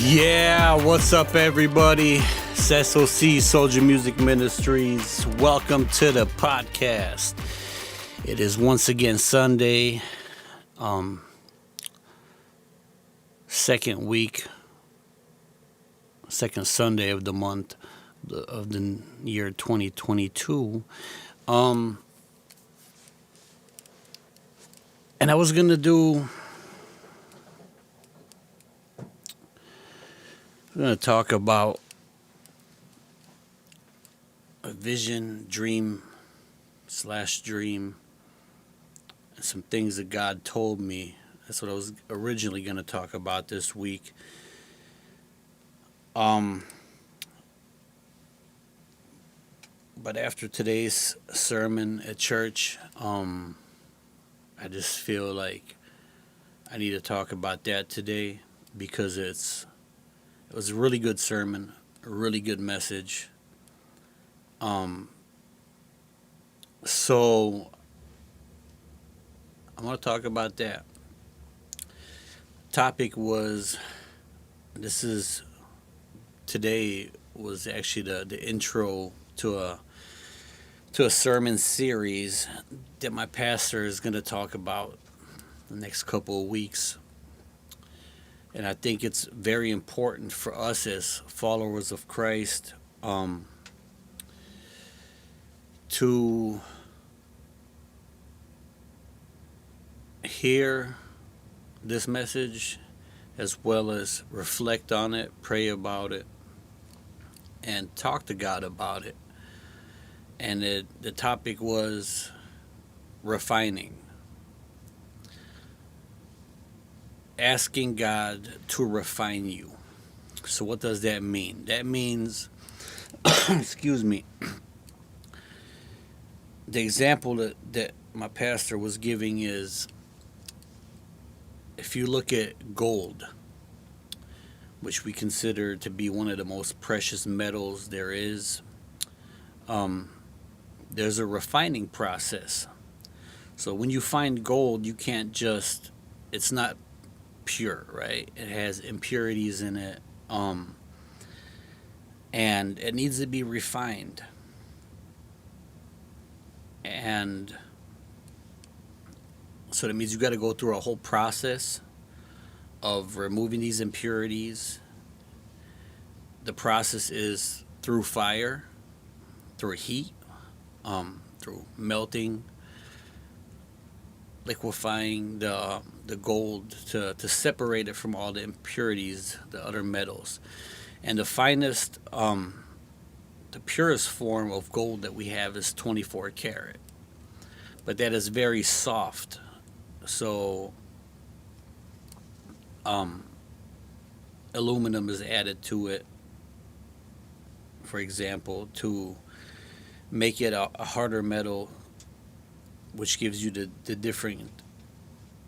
Yeah, what's up, everybody? It's SOC Soldier Music Ministries. Welcome to the podcast. It is once again Sunday, second Sunday of the month of the year 2022. And I was gonna talk about a vision, dream, and some things that God told me. That's what I was originally going to talk about this week. But after today's sermon at church, I just feel like I need to talk about that today because it was a really good sermon, a really good message. So I want to talk about that. Topic was, today was actually the intro to a sermon series that my pastor is going to talk about the next couple of weeks. And I think it's very important for us as followers of Christ to hear this message as well as reflect on it, pray about it, and talk to God about it. And the topic was refining. Asking God to refine you. So what does that mean? That means, excuse me, the example that my pastor was giving is, if you look at gold, which we consider to be one of the most precious metals there is, there's a refining process. So when you find gold, you can't just, it's not pure, right? It has impurities in it, and it needs to be refined. And so that means you got to go through a whole process of removing these impurities. The process is through fire, through heat, through melting, liquefying the gold to separate it from all the impurities, the other metals. And the finest, the purest form of gold that we have is 24 karat. But that is very soft. So aluminum is added to it, for example, to make it a harder metal, which gives you the different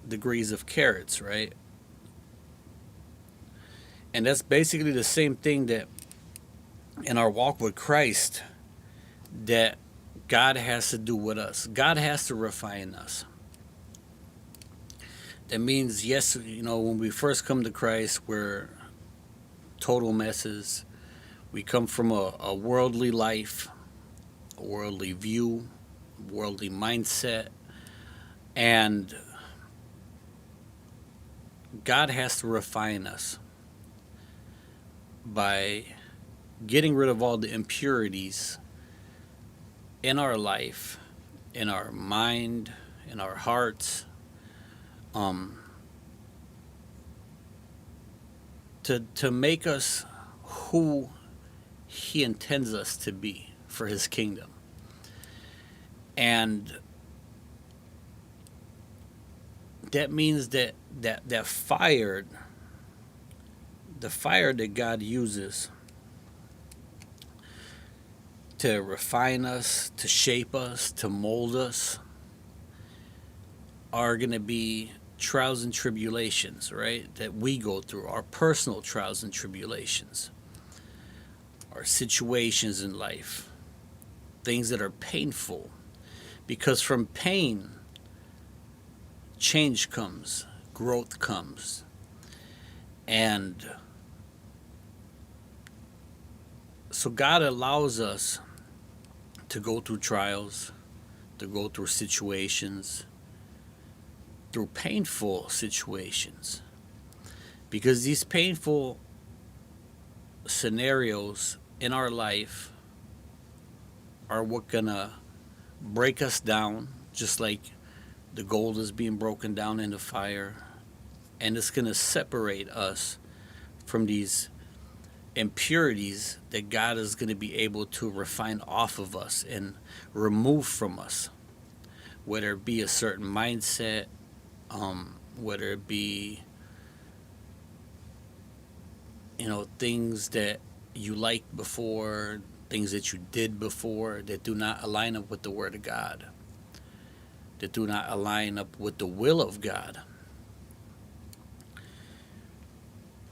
degrees of carats, right? And that's basically the same thing that in our walk with Christ that God has to do with us. God has to refine us. That means, yes, when we first come to Christ, we're total messes. We come from a worldly life, a worldly view, worldly mindset, and God has to refine us by getting rid of all the impurities in our life, in our mind, in our hearts, to make us who He intends us to be for His kingdom. And that means that fire, the fire that God uses to refine us, to shape us, to mold us, are going to be trials and tribulations, right? That we go through, our personal trials and tribulations, our situations in life, things that are painful. Because from pain, change comes, growth comes. And So God allows us to go through trials, to go through situations, through painful situations, because these painful scenarios in our life are what gonna break us down, just like the gold is being broken down in the fire, and it's gonna separate us from these impurities that God is going to be able to refine off of us and remove from us, whether it be a certain mindset, whether it be, things that you liked before, things that you did before that do not align up with the Word of God, that do not align up with the will of God.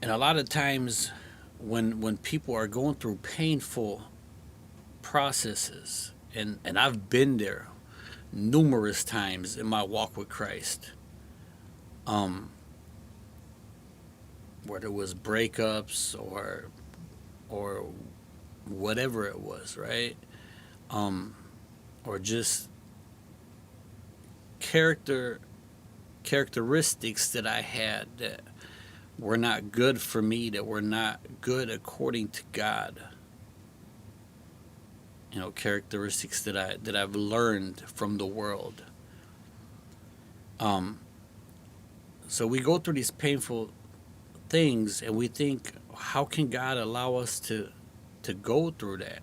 And a lot of times when people are going through painful processes, and I've been there numerous times in my walk with Christ, whether it was breakups or whatever it was, right? Or just characteristics that I had that were not good for me, that were not good according to God. Characteristics that I've learned from the world. So we go through these painful things, and we think, how can God allow us to go through that?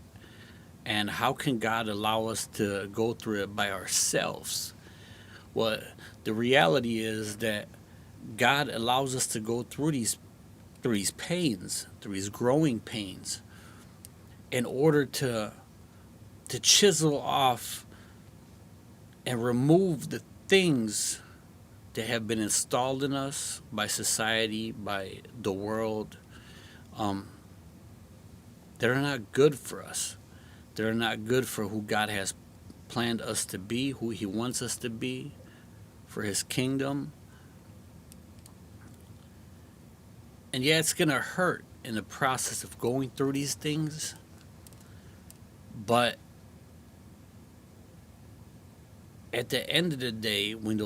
And how can God allow us to go through it by ourselves? Well, the reality is that God allows us to go through these pains, through these growing pains, in order to chisel off and remove the things that have been installed in us by society, by the world, that are not good for us. They're not good for who God has planned us to be, who He wants us to be, for His kingdom. And yeah, it's going to hurt in the process of going through these things. But at the end of the day, when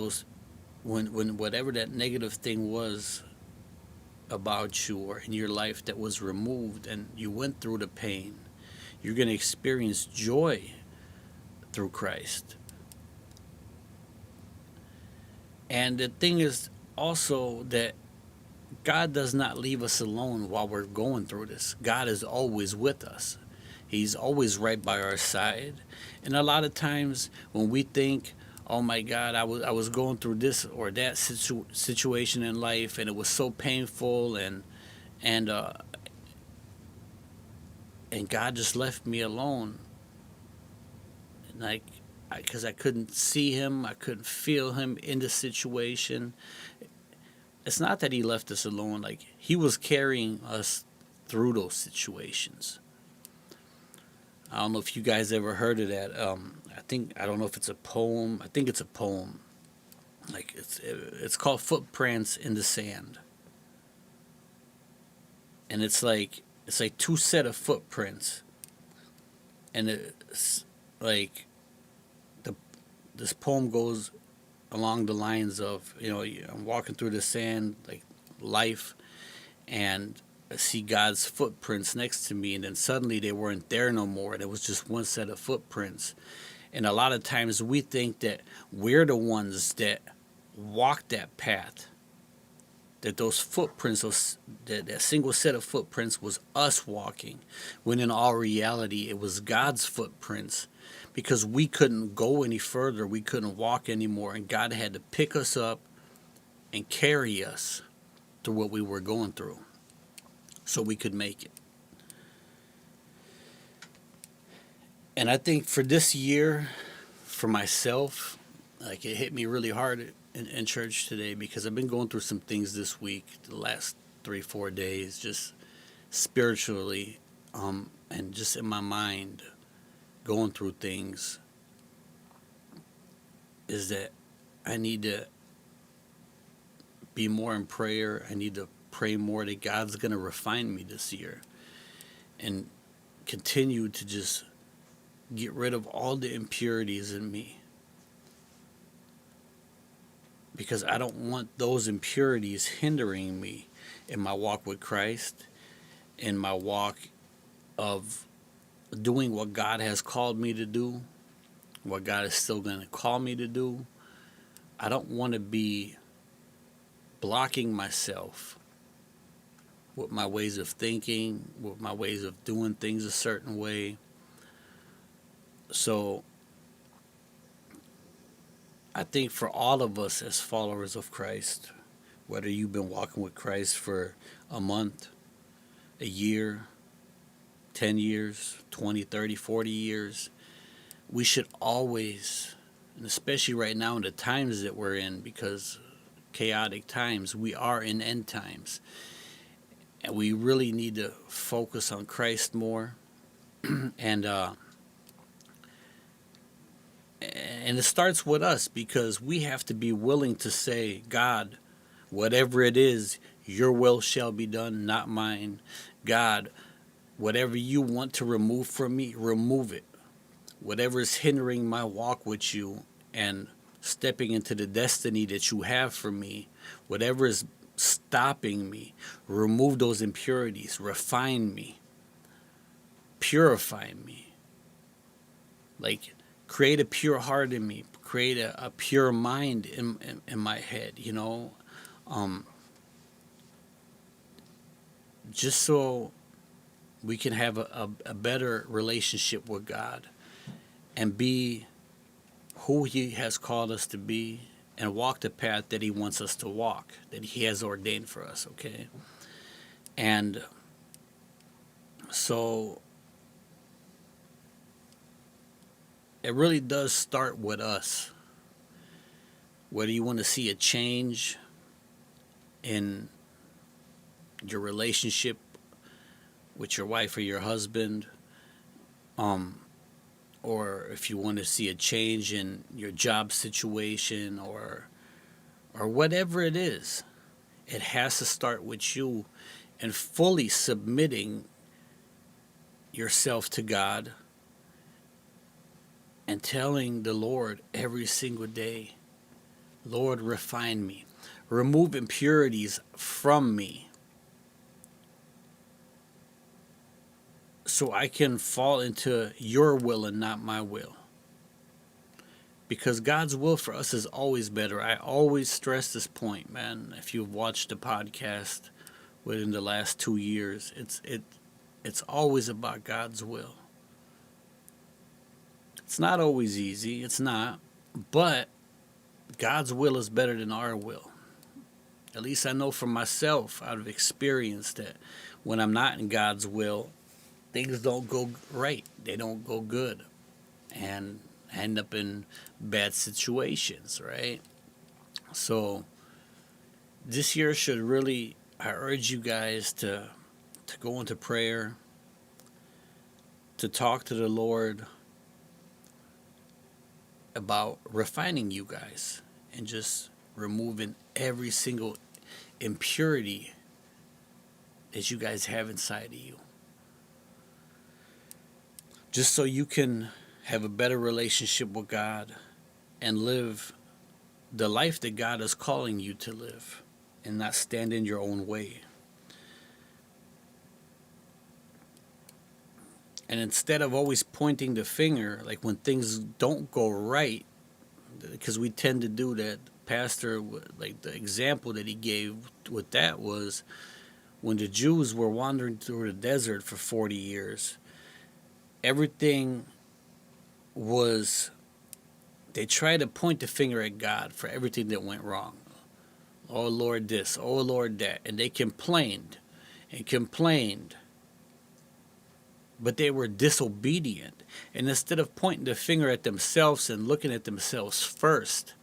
whatever that negative thing was about you or in your life that was removed and you went through the pain, you're going to experience joy through Christ. And the thing is also that God does not leave us alone while we're going through this. God is always with us. He's always right by our side. And a lot of times when we think, oh my God, I was going through this or that situation in life, and it was so painful, and God just left me alone, and because I couldn't see Him, I couldn't feel Him in the situation. It's not that He left us alone; like He was carrying us through those situations. I don't know if you guys ever heard of that. I don't know if it's a poem. I think it's a poem. Like it's called Footprints in the Sand, and it's like two set of footprints, and it's like this poem goes along the lines of, I'm walking through the sand like life, and I see God's footprints next to me, and then suddenly they weren't there no more. And it was just one set of footprints. And a lot of times we think that we're the ones that walk that path, that those footprints, that single set of footprints was us walking, when in all reality it was God's footprints, because we couldn't go any further, we couldn't walk anymore, and God had to pick us up and carry us through what we were going through, so we could make it. And I think for this year, for myself, like it hit me really hard in church today, because I've been going through some things this week, the last 3-4 days, just spiritually, and just in my mind, going through things, is that I need to be more in prayer. I need to pray more that God's going to refine me this year and continue to just get rid of all the impurities in me, because I don't want those impurities hindering me in my walk with Christ, in my walk of doing what God has called me to do, what God is still going to call me to do. I don't want to be blocking myself with my ways of thinking, with my ways of doing things a certain way. So I think for all of us as followers of Christ, whether you've been walking with Christ for a month, a year, 10 years, 20, 30, 40 years, we should always, and especially right now in the times that we're in, because chaotic times, we are in end times. And we really need to focus on Christ more. and it starts with us, because we have to be willing to say, God, whatever it is, your will shall be done, not mine. God, whatever you want to remove from me, remove it. Whatever is hindering my walk with you and stepping into the destiny that you have for me, whatever is stopping me, remove those impurities, refine me, purify me. Like, create a pure heart in me, create a pure mind in my head, just so we can have a better relationship with God and be who He has called us to be and walk the path that He wants us to walk, that He has ordained for us, okay? And so it really does start with us. Whether you want to see a change in your relationship with your wife or your husband, or if you want to see a change in your job situation, or whatever it is, it has to start with you and fully submitting yourself to God and telling the Lord every single day, Lord, refine me, remove impurities from me, so I can fall into your will and not my will. Because God's will for us is always better. I always stress this point, man. If you've watched the podcast within the last 2 years, it's always about God's will. It's not always easy, it's not, but God's will is better than our will. At least I know for myself, out of experience, that when I'm not in God's will, things don't go right. They don't go good. And I end up in bad situations, right? So this year should really, I urge you guys to go into prayer, to talk to the Lord about refining you guys and just removing every single impurity that you guys have inside of you, just so you can have a better relationship with God and live the life that God is calling you to live and not stand in your own way. And instead of always pointing the finger, like when things don't go right, because we tend to do that. Pastor, like the example that he gave with that was when the Jews were wandering through the desert for 40 years, everything was, they tried to point the finger at God for everything that went wrong. Oh Lord this, oh Lord that. And they complained and complained. But they were disobedient. And instead of pointing the finger at themselves and looking at themselves first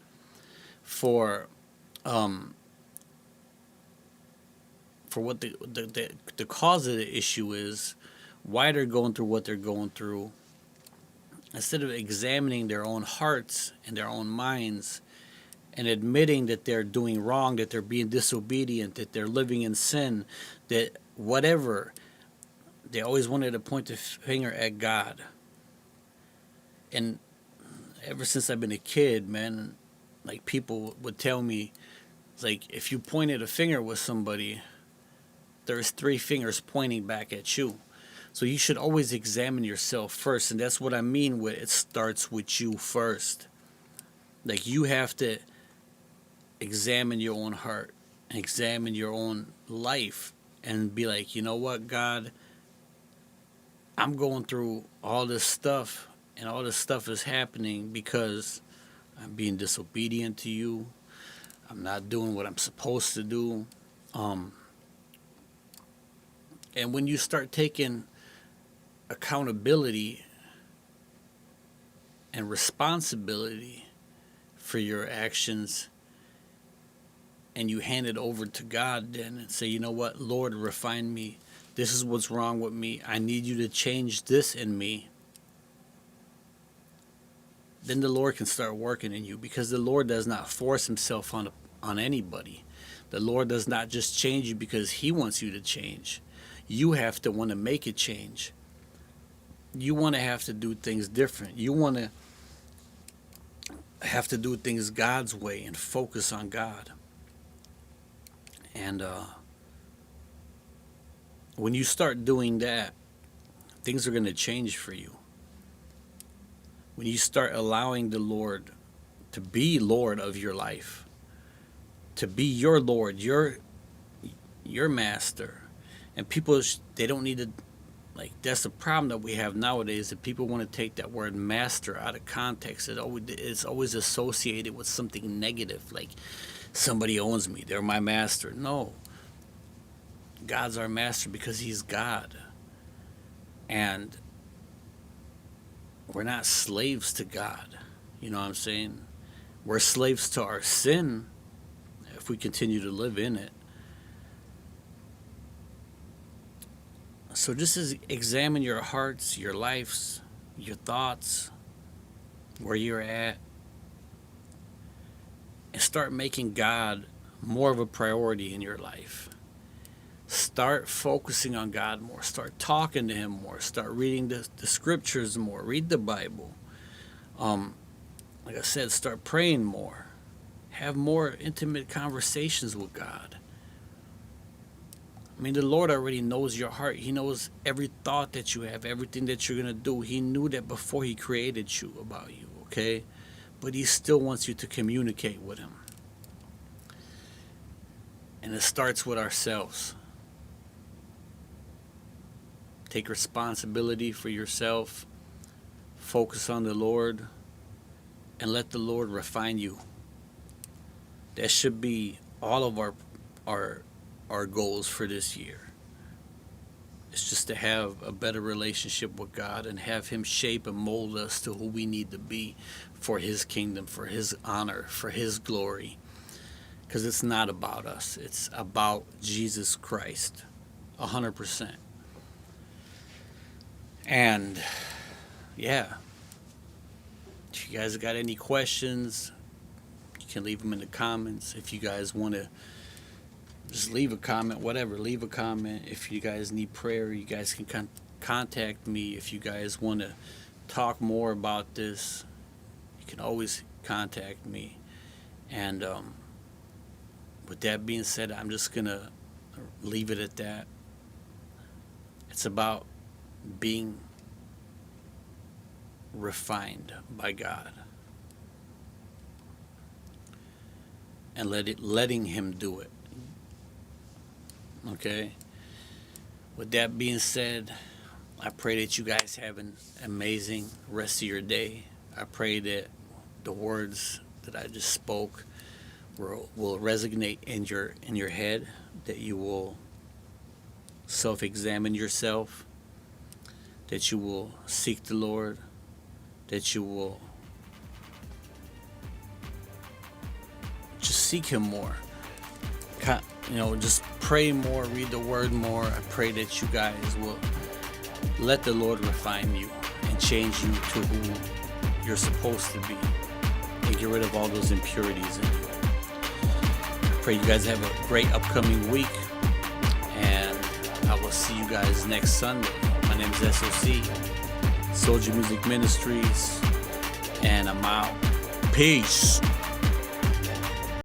for what the cause of the issue is, why they're going through what they're going through, instead of examining their own hearts and their own minds and admitting that they're doing wrong, that they're being disobedient, that they're living in sin, that whatever, they always wanted to point the finger at God. And ever since I've been a kid, man, like people would tell me, like, if you pointed a finger with somebody, there's three fingers pointing back at you. So you should always examine yourself first. And that's what I mean with it starts with you first. Like, you have to examine your own heart, examine your own life, and be like, you know what, God, I'm going through all this stuff, and all this stuff is happening because I'm being disobedient to you. I'm not doing what I'm supposed to do. And when you start taking accountability and responsibility for your actions, and you hand it over to God then and say, you know what, Lord, refine me. This is what's wrong with me. I need you to change this in me. Then the Lord can start working in you, because the Lord does not force himself on anybody. The Lord does not just change you because he wants you to change. You have to want to make it change. You want to have to do things different. You want to have to do things God's way and focus on God. And when you start doing that, things are going to change for you. When you start allowing the Lord to be Lord of your life, to be your Lord, your master. And people, they don't need to, like, that's the problem that we have nowadays, that people want to take that word master out of context. It's always associated with something negative, like somebody owns me, they're my master. No, God's our master because he's God. And we're not slaves to God. You know what I'm saying? We're slaves to our sin if we continue to live in it. So just examine your hearts, your lives, your thoughts, where you're at, and start making God more of a priority in your life. Start focusing on God more. Start talking to him more. Start reading the scriptures more. Read the Bible. Like I said, start praying more. Have more intimate conversations with God. I mean, the Lord already knows your heart. He knows every thought that you have, everything that you're going to do. He knew that before he created you, about you, okay? But he still wants you to communicate with him. And it starts with ourselves. Take responsibility for yourself. Focus on the Lord. And let the Lord refine you. That should be all of our goals for this year. It's just to have a better relationship with God and have him shape and mold us to who we need to be for his kingdom, for his honor, for his glory. Because it's not about us. It's about Jesus Christ. 100%. And yeah, if you guys got any questions, you can leave them in the comments. If you guys want to just leave a comment, whatever, leave a comment. If you guys need prayer, you guys can contact me. If you guys want to talk more about this, you can always contact me. And with that being said, I'm just going to leave it at that. It's about being refined by God and letting him do it. Okay? With that being said, I pray that you guys have an amazing rest of your day. I pray that the words that I just spoke will resonate in your head, that you will self-examine yourself, that you will seek the Lord, that you will just seek him more. Just pray more, read the word more. I pray that you guys will let the Lord refine you and change you to who you're supposed to be, and get rid of all those impurities in you. I pray you guys have a great upcoming week, and I will see you guys next Sunday. My name is SOC, Soldier Music Ministries, and I'm out. Peace.